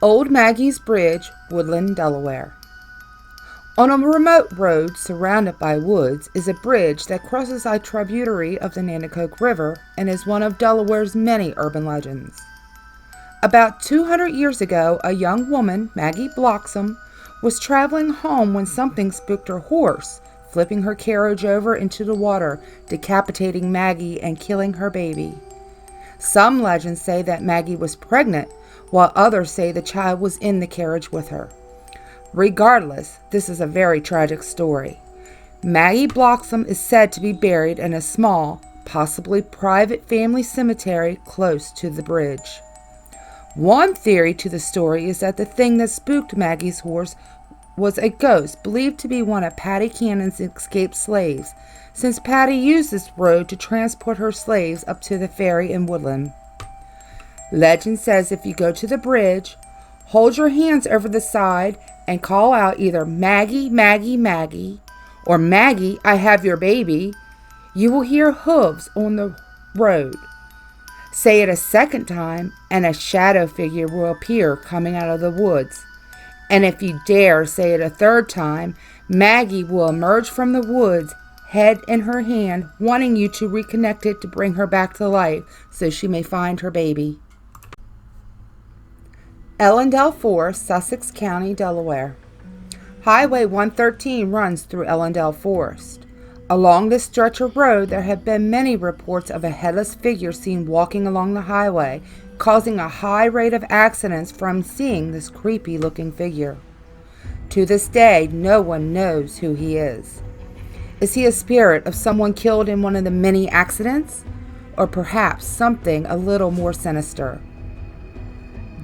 Old Maggies Bridge, Woodland, Delaware. On a remote road surrounded by woods is a bridge that crosses a tributary of the Nanticoke River and is one of Delaware's many urban legends. About 200 years ago, a young woman, Maggie Bloxam, was traveling home when something spooked her horse, flipping her carriage over into the water, decapitating Maggie and killing her baby. Some legends say that Maggie was pregnant, while others say the child was in the carriage with her. Regardless, this is a very tragic story. Maggie Bloxam is said to be buried in a small, possibly private family cemetery close to the bridge. One theory to the story is that the thing that spooked Maggie's horse was a ghost believed to be one of Patty Cannon's escaped slaves, since Patty used this road to transport her slaves up to the ferry in Woodland. Legend says if you go to the bridge, hold your hands over the side and call out either Maggie, Maggie, Maggie, or Maggie, I have your baby, you will hear hooves on the road. Say it a second time, and a shadow figure will appear coming out of the woods. And if you dare say it a third time, Maggie will emerge from the woods, head in her hand, wanting you to reconnect it to bring her back to life so she may find her baby. Ellendale Forest, Sussex County, Delaware. Highway 113 runs through Ellendale Forest. Along this stretch of road, there have been many reports of a headless figure seen walking along the highway, causing a high rate of accidents from seeing this creepy-looking figure. To this day, no one knows who he is. Is he a spirit of someone killed in one of the many accidents? Or perhaps something a little more sinister?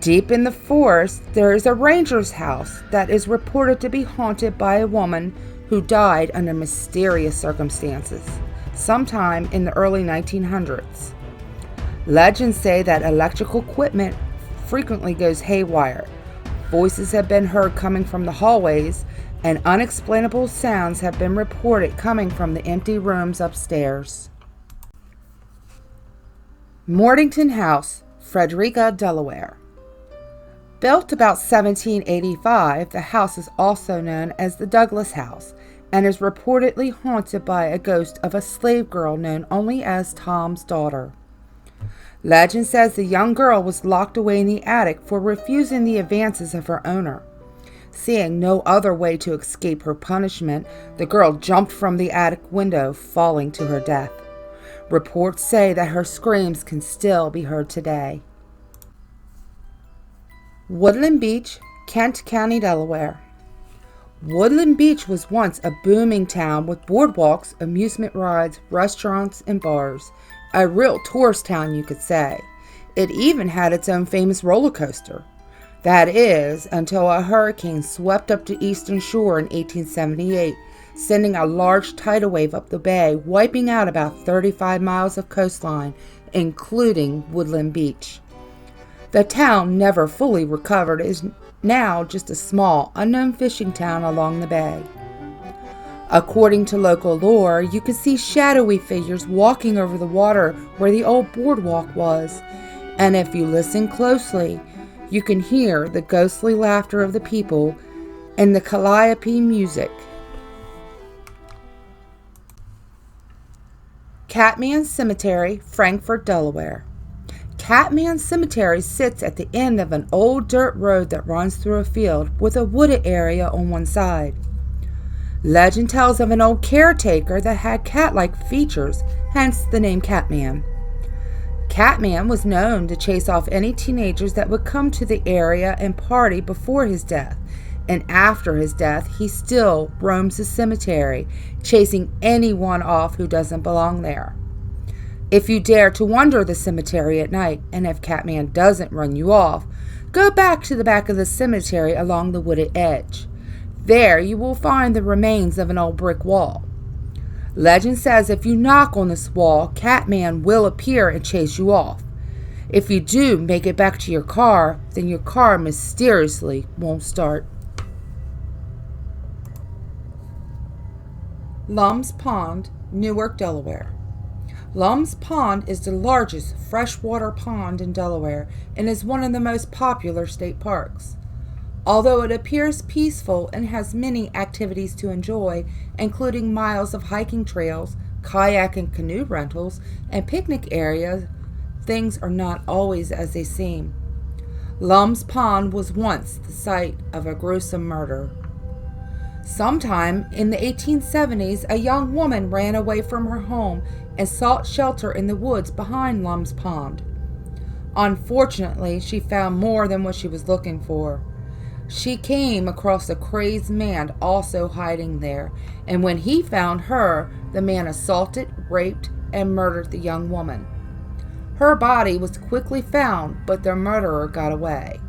Deep in the forest, there is a ranger's house that is reported to be haunted by a woman who died under mysterious circumstances, sometime in the early 1900s. Legends say that electrical equipment frequently goes haywire. Voices have been heard coming from the hallways, and unexplainable sounds have been reported coming from the empty rooms upstairs. Mornington House, Frederica, Delaware. Built about 1785, the house is also known as the Douglas House and is reportedly haunted by a ghost of a slave girl known only as Tom's daughter. Legend says the young girl was locked away in the attic for refusing the advances of her owner. Seeing no other way to escape her punishment, the girl jumped from the attic window, falling to her death. Reports say that her screams can still be heard today. Woodland Beach, Kent County, Delaware. Woodland Beach was once a booming town with boardwalks, amusement rides, restaurants, and bars. A real tourist town, you could say. It even had its own famous roller coaster. That is, until a hurricane swept up the eastern shore in 1878, sending a large tidal wave up the bay, wiping out about 35 miles of coastline, including Woodland Beach. The town, never fully recovered, is now just a small, unknown fishing town along the bay. According to local lore, you can see shadowy figures walking over the water where the old boardwalk was, and if you listen closely, you can hear the ghostly laughter of the people and the calliope music. Catman Cemetery, Frankfort, Delaware. Catman Cemetery sits at the end of an old dirt road that runs through a field with a wooded area on one side. Legend tells of an old caretaker that had cat-like features, hence the name Catman. Catman was known to chase off any teenagers that would come to the area and party before his death, and after his death he still roams the cemetery, chasing anyone off who doesn't belong there. If you dare to wander the cemetery at night, and if Catman doesn't run you off, go back to the back of the cemetery along the wooded edge. There you will find the remains of an old brick wall. Legend says if you knock on this wall, Catman will appear and chase you off. If you do make it back to your car, then your car mysteriously won't start. Lum's Pond, Newark, Delaware. Lums Pond is the largest freshwater pond in Delaware and is one of the most popular state parks. Although it appears peaceful and has many activities to enjoy, including miles of hiking trails, kayak and canoe rentals, and picnic areas, things are not always as they seem. Lums Pond was once the site of a gruesome murder. Sometime in the 1870s, a young woman ran away from her home and sought shelter in the woods behind Lums Pond. Unfortunately, she found more than what she was looking for. She came across a crazed man also hiding there, and when he found her, the man assaulted, raped, and murdered the young woman. Her body was quickly found, but the murderer got away.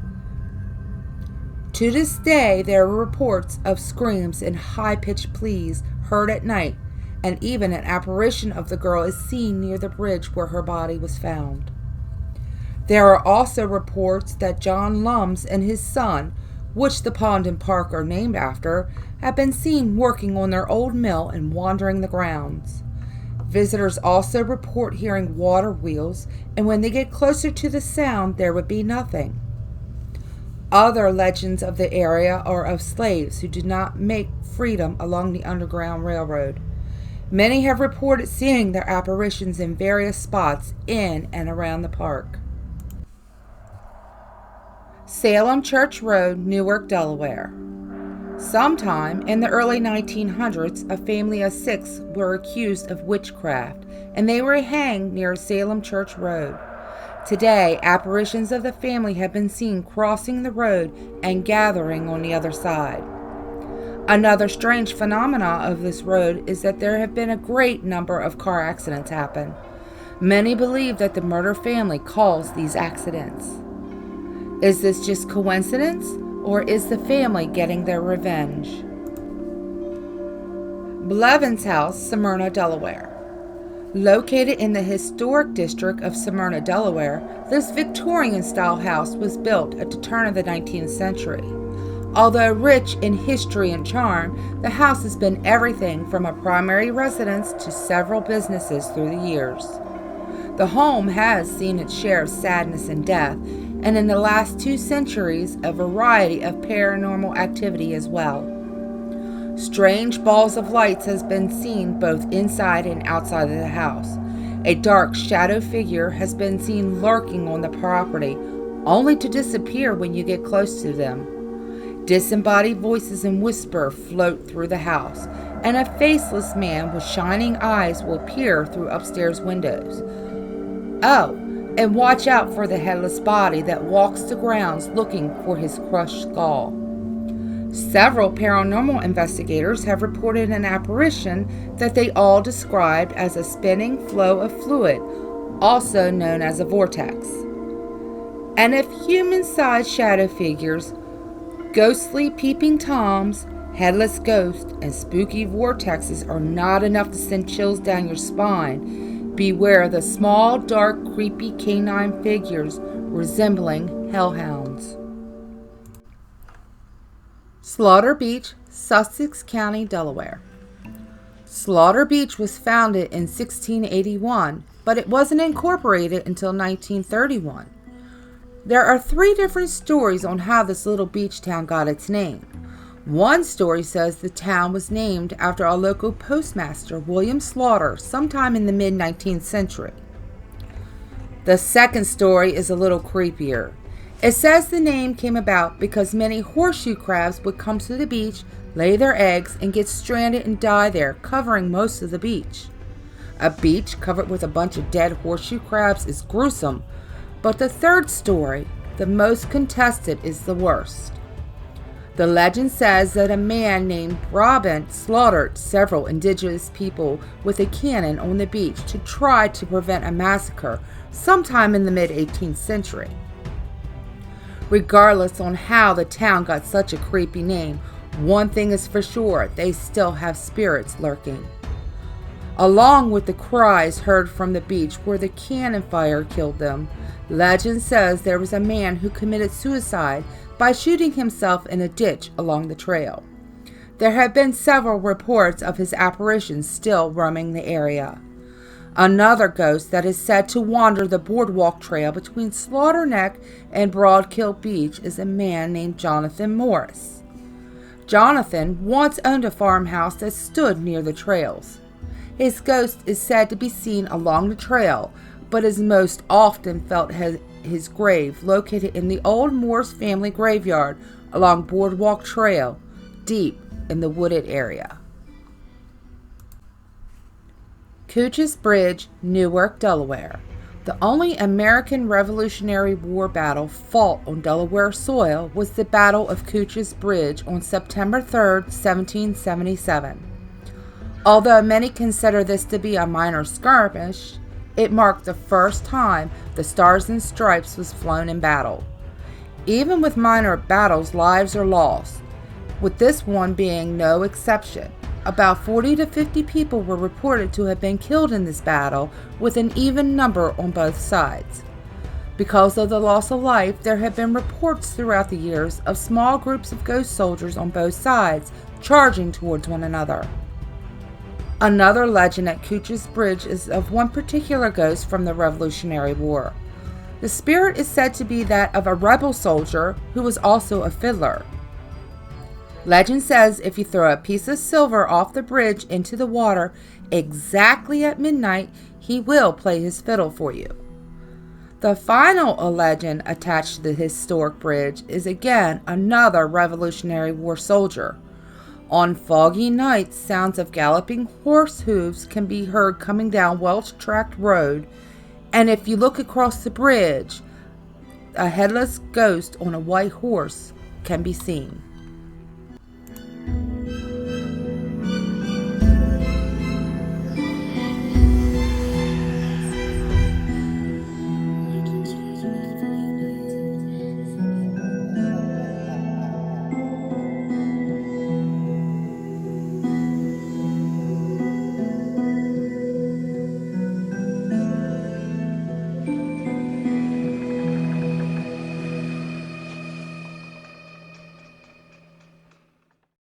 To this day, there are reports of screams and high-pitched pleas heard at night, and even an apparition of the girl is seen near the bridge where her body was found. There are also reports that John Lums and his son, which the pond and park are named after, have been seen working on their old mill and wandering the grounds. Visitors also report hearing water wheels, and when they get closer to the sound, there would be nothing. Other legends of the area are of slaves who did not make freedom along the Underground Railroad. Many have reported seeing their apparitions in various spots in and around the park. Salem Church Road, Newark, Delaware. Sometime in the early 1900s, a family of 6 were accused of witchcraft, and they were hanged near Salem Church Road. Today, apparitions of the family have been seen crossing the road and gathering on the other side. Another strange phenomenon of this road is that there have been a great number of car accidents happen. Many believe that the murder family caused these accidents. Is this just coincidence, or is the family getting their revenge? Blevins House, Smyrna, Delaware. Located in the historic district of Smyrna, Delaware, this Victorian-style house was built at the turn of the 19th century. Although rich in history and charm, the house has been everything from a primary residence to several businesses through the years. The home has seen its share of sadness and death, and in the last 2 centuries, a variety of paranormal activity as well. Strange balls of lights has been seen both inside and outside of the house. A dark shadow figure has been seen lurking on the property, only to disappear when you get close to them. Disembodied voices and whisper float through the house, and a faceless man with shining eyes will peer through upstairs windows. Oh, and watch out for the headless body that walks the grounds looking for his crushed skull. Several paranormal investigators have reported an apparition that they all described as a spinning flow of fluid, also known as a vortex. And if human-sized shadow figures, ghostly peeping toms, headless ghosts, and spooky vortexes are not enough to send chills down your spine, beware the small, dark, creepy canine figures resembling hellhounds. Slaughter Beach, Sussex County, Delaware. Slaughter Beach was founded in 1681, but it wasn't incorporated until 1931. There are 3 different stories on how this little beach town got its name. One story says the town was named after a local postmaster, William Slaughter, sometime in the mid-19th century. The second story is a little creepier. It says the name came about because many horseshoe crabs would come to the beach, lay their eggs, and get stranded and die there, covering most of the beach. A beach covered with a bunch of dead horseshoe crabs is gruesome, but the third story, the most contested, is the worst. The legend says that a man named Robin slaughtered several indigenous people with a cannon on the beach to try to prevent a massacre sometime in the mid-18th century. Regardless on how the town got such a creepy name, one thing is for sure, they still have spirits lurking. Along with the cries heard from the beach where the cannon fire killed them, legend says there was a man who committed suicide by shooting himself in a ditch along the trail. There have been several reports of his apparitions still roaming the area. Another ghost that is said to wander the boardwalk trail between Slaughter Neck and Broadkill Beach is a man named Jonathan Morris. Jonathan once owned a farmhouse that stood near the trails. His ghost is said to be seen along the trail, but is most often felt his grave located in the old Morris family graveyard along Boardwalk Trail, deep in the wooded area. Maggies Bridge, Newark, Delaware. The only American Revolutionary War battle fought on Delaware soil was the Battle of Maggies Bridge on September 3, 1777. Although many consider this to be a minor skirmish, it marked the first time the Stars and Stripes was flown in battle. Even with minor battles, lives are lost, with this one being no exception. About 40 to 50 people were reported to have been killed in this battle, with an even number on both sides. Because of the loss of life, there have been reports throughout the years of small groups of ghost soldiers on both sides charging towards one another. Another legend at Maggies Bridge is of one particular ghost from the Revolutionary War. The spirit is said to be that of a rebel soldier who was also a fiddler. Legend says if you throw a piece of silver off the bridge into the water exactly at midnight, he will play his fiddle for you. The final legend attached to the historic bridge is again another Revolutionary War soldier. On foggy nights, sounds of galloping horse hooves can be heard coming down Welch Tract Road, and if you look across the bridge, a headless ghost on a white horse can be seen.